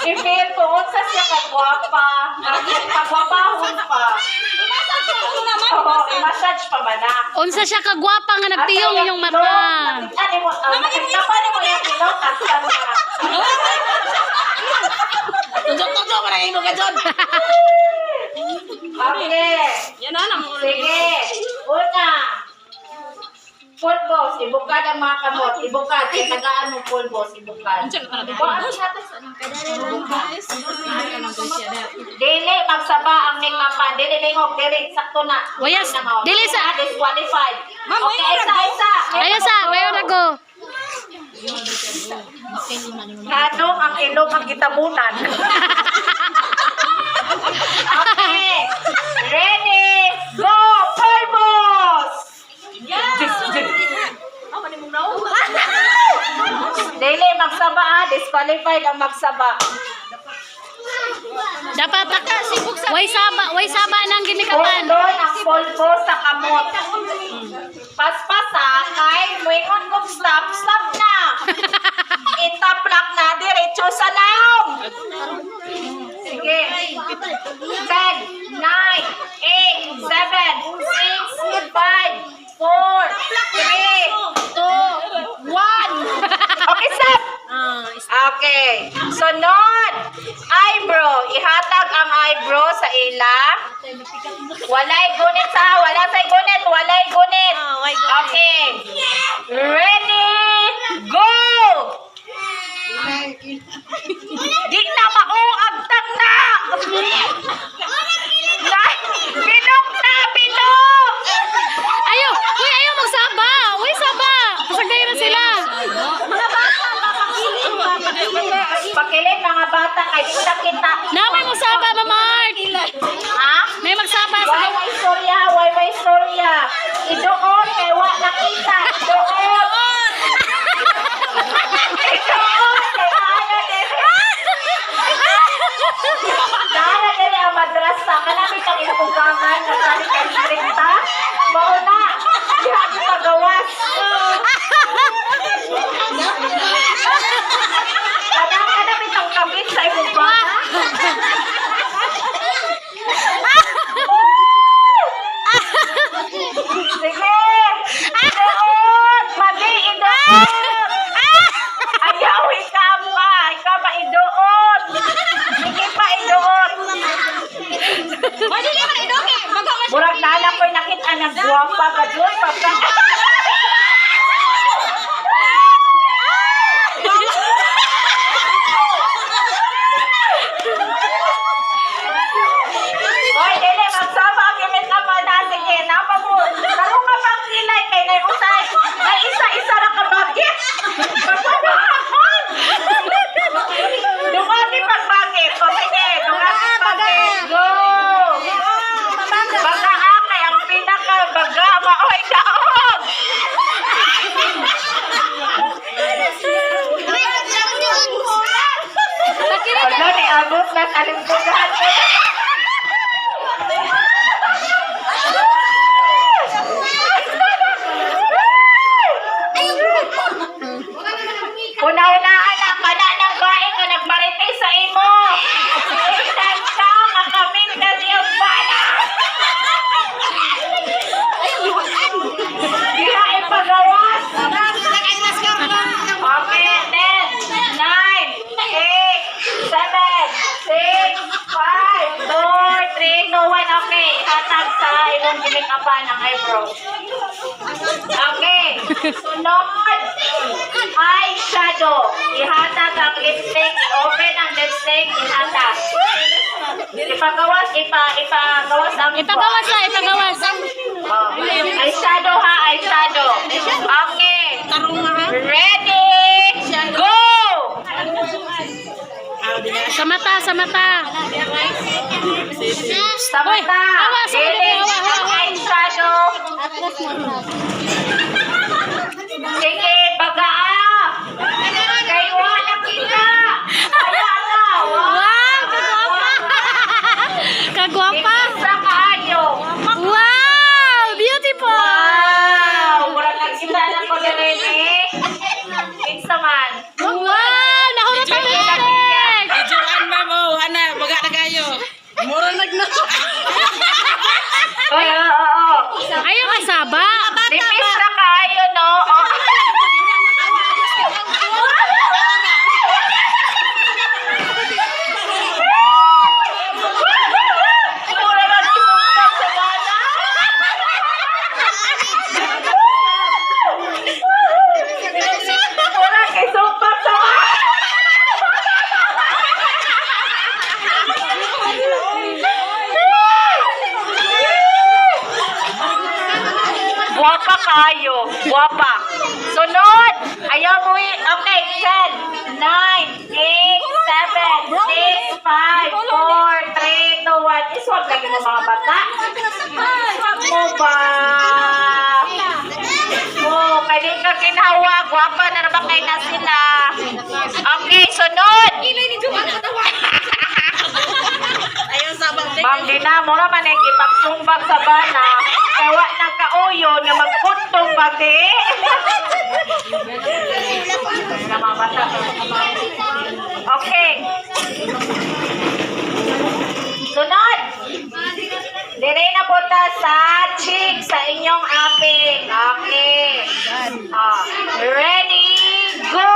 I-feel ko, unsa siya kagwapa. Kagwapahon pa. Oo, i-massage pa ba na? Unsa siya kagwapa nga nagtiyong yung mata. Ano mo, nakita mo yung ilong at saan na. Tuntok-tuntok pa rin mo ka dyan. Okay. Yan na, Sige. Una. Pulbos, ibukad ang mga kamot. Ibukad. Kaya tagaan mo pulbos, ibukad. Dili, magsaba ang nikapan. Dili, lingog, dili, sakto na. Wayas, dili sa... Disqualified. Ma'am, Okay, isa. Ayo sa, mayon ako. Hanong ang ilong ang kitabunan. Okay. Ready, go, pulbos! Dili, magsaba ha. Disqualified ang magsaba. Dapat way saba nang ginikapan. Doon ang polvo sa kamot. Paspas ha, kay muingon kong stop na. Itaplak na, diretso sa naong. Sige. 10, 9, 8, 7, 6, 5, 4, 3, 2, 1. Okay, stop! Okay. Sunod. Eyebrow. Ihatag ang eyebrow sa ila. Walay gunit sa. Wala say gunit. Walay gunit. Okay. Ready? Go! Di na mauagtang na! Bilog na! Bilog! Ayo, uy, ayo magsaba. Uy, saba. Pasagay na sila. Pakilid mga bata kay di na kita. Namay mo saba, Mamart. Ha? May magsaba sa... Why istorya? Why istorya? Idoon kay wa nakita. Idoon. Idoon kay ano dere. Dara dere ang madrasa. Kanami kang inugangan na kani kay strikta. Mauna. Diha kita gawas. Kanami kang kabit sa inugangan. Sige! Idoon! Mali! Idoon! Ayaw! Ikaw pa! Ikaw pa idoon! Sige pa idoon! Murag nala ko'y nakita ng guwapa ka doon. Hoy, dili, magsama ang gimit naman na. Sige, napa mo. Karong ka pang kilay kay na usay. May isa-isa na ka bakit? Pagpagahapon! Dumagi pagbagit. O sige, dumagi pagbagit. Go! Baga akay, ang pinaka-baga. Maoy daog! Wala, niabot na kalimpugan. Una-unaan ang kananang bae ka nagmarite sa imo. Isan ka, makamit na siyang bala. Diha ipagawas. Okay, 10, 9, 8, 7, 6, 5, 4, 3, 2, 1. Okay, hatag sa ilong ginikapan ng eyebrow. Okay, sunod. Eyeshadow. Ihatag ang lipstick. I-open ang lipstick. Ihatag. Ipagawas ang... Ipagawas na, ipagawas. Oh. Eyeshadow ha, eyeshadow. Okay. Ready? Go! Sa mata, sa mata. Sa mata. Hawa, sa mata, Ready? hawa, hawa. Eyeshadow. Sige, bagaa. Kay wala kita. Kaya na. Wow, kagwapa. Kagwapa. Sa kaayo. Wow, beautiful. Wow! Murag nagkita na ko din eh. Kinsa man. Wow, nahulog ka, Bebek. kaayo. Guwapa. Sunod. Ayaw mo okay, 10, 9, 8, 7, 6, 5, 4, 3, 2, 1. Iswag lagi mo mga bata. Iswag mo ba? Oh, pwede ka kinhawa. Guwapa na naman kayo na sila. Okay, sunod. Ma'am Dina, mura man ay ipagsumbag sa bana. Kawa ng kauyo nga magpuntong pati. Okay. Sunod. Dire na po ta sa cheek sa inyong aping. Okay. Ready, go!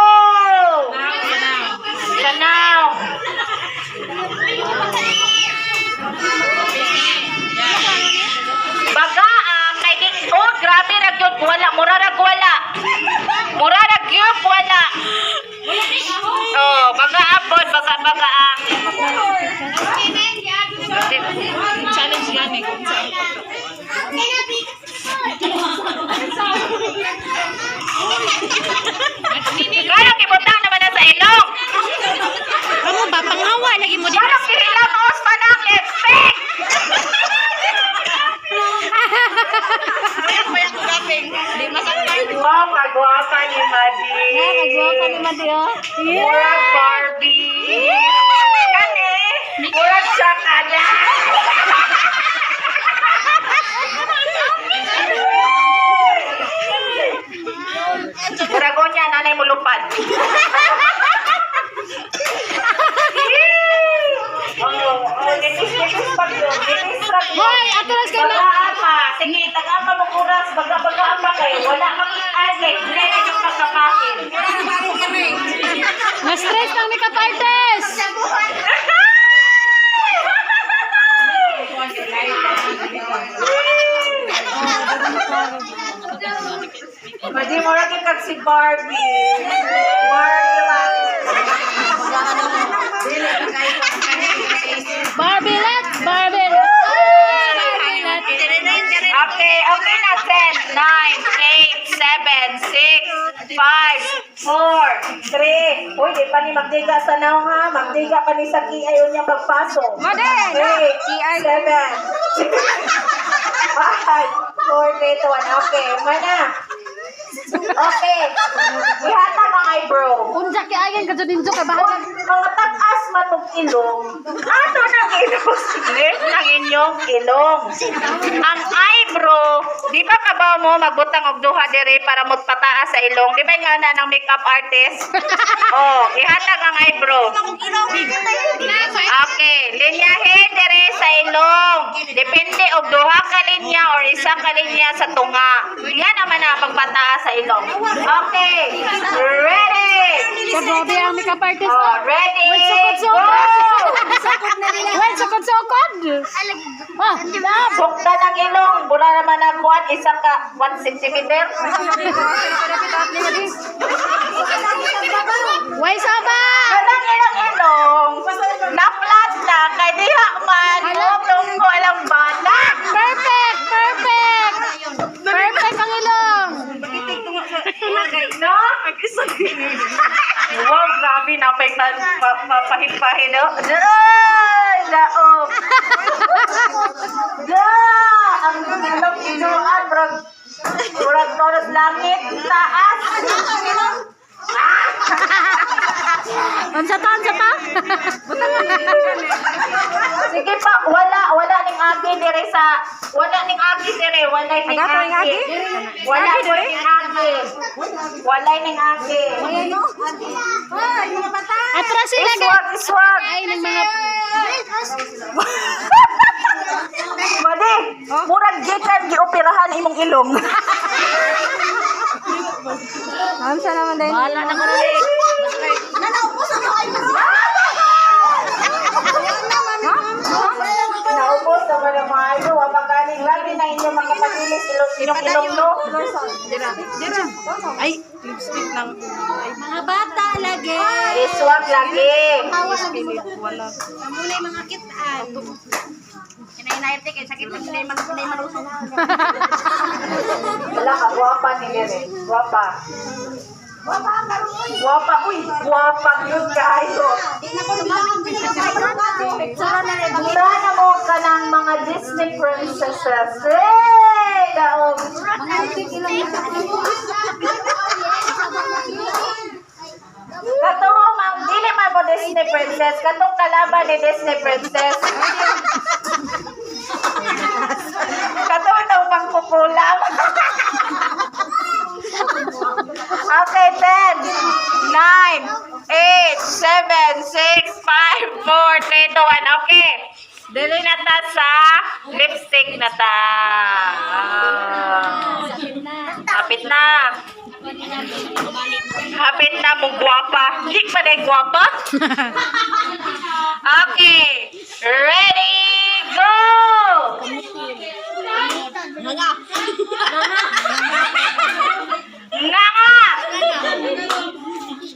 So now. Baga, kay di, oh, grabe ragyod, wala, mura wala. Mura ragyod, wala. Oh, baga apod, baga. Challenge yan eh. Kaya kibutang naman na sa ilong. Kamu ba panghawa lagi mo di? Parang kinilang os pa ng lipstick. Wow, kagwapa ni Madi. Kagwapa ni Madi oh. Murag Barbie. Kani, murag siya kada. Murago niya, nanay mo lupad. Linis pa yun. Linis pa yun. Hoy, atras ka na. Bagaan pa. Sige, taga-apa mo kuras. Bagaan pa kayo. Wala makikagay. Hindi na yung pagkakakin. Na-stress ng makeup artist. Madi mo rin kag si Barbie. Barbie let. Okay na. 10, 9, 8, 7, 6, 5, 4, 3. Uy, di pa ni magdiga sa now ha. Magdiga pa ni Saki. Ayaw niya magpasok. 8, 7, 5, 4, 3, 2, 1. Okay, mana. Okay. Ihatag ang eyebrow. Unsa kay ayan ka dyan ninyo kay bahagan. Mga tagas man og ilong. Ano nang ilong? Left ng inyong ilong. Ang eyebrow, di ba kabaw mo magbutang og duha dire para magpataas sa ilong? Di ba nga na ng makeup artist? Oh, ihatag ang eyebrow. Okay, linyahin dire sa ilong. Depende og duha ka linya or isa ka linya sa tunga. Yan naman na pagpataas sa ilong. Okay, ready? Grabe ang makeup artist. Oh, ready? Go! Wait, sukod. Ah, love. Bukta ng ilong. Bura naman ang kuwan. Isa ka 1 cm. Way saba. Kanang ilong. Naplat na. Kay diha man. Huwag ko alam bala. Perfect ang ilong. No? Wow, grabe. Napahit-pahit. Ay, daog. Ang ilong-iluan. Murag toros langit. Taas. Unsa ta? Sige pa, wala ning agi dire sa wala ning agi. Wala ning agi. Atras sila ka. Iswag. Ay, ng mga... Madi, murag gikan gioperahan imong ilong. Unsa naman din? Wala na ko rin. Naubos naman ang mga ilo. Wapagaling labi na inyong mga patilis ilong-ilong no. Ay, lipstick lang. Mga bata lagi. wag lagi. Muna yung mga kitaan. Kinay-naite kay sakit ng kinay malusong. Wala ka, guwapa ni Gere. Guwapa. Guwapa, uy, guwapa yun kayo. Mura na mo ka ng mga Disney princesses. Hey! Daog. Katong mang, dili man mo Disney princess. Katong kalaban ni Disney princess. Katong daw pang kukulang. Okay, 10, 9, 8, 7, 6, 5, 4, 3, 2, 1. Okay. Dili na ta sa lipstick na ta. Hapit na. Hapit na mo guwapa. Hindi pa na guwapa. Okay. Ready, go! Nga!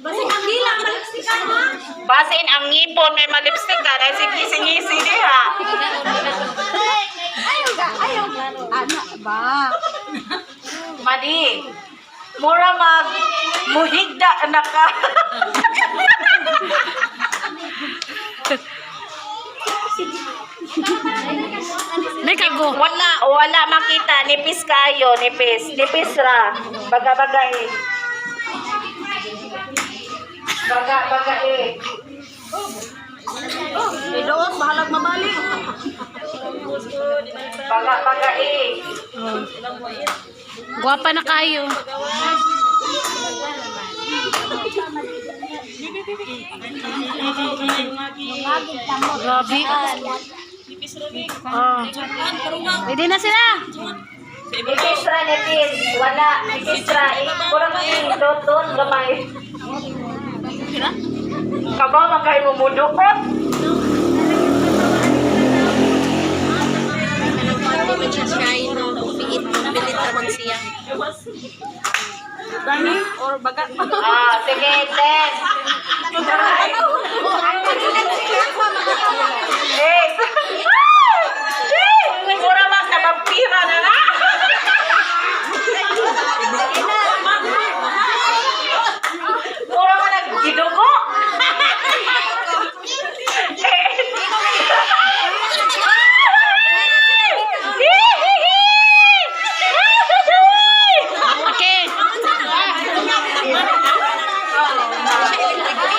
Basta ang bilang malipstikan ha. Basin ang ngipon may malipstick ka na sige ha. Ayaw ga. Anak ba? Madi. Mura muhigda na ka. May kago. Wala makita nipis kayo, nipis ra. Baga-baga eh. Baga eh. Idoos, bahalag mabalik. Baga eh. Guwapa na kayo. Grabe. Oh. Pwede na sila. Nipis ra nipis. Wala nipis ra. Kurang doon gamay. Kabaw man kayo mumudukot. Dani or baga. Sige, 10.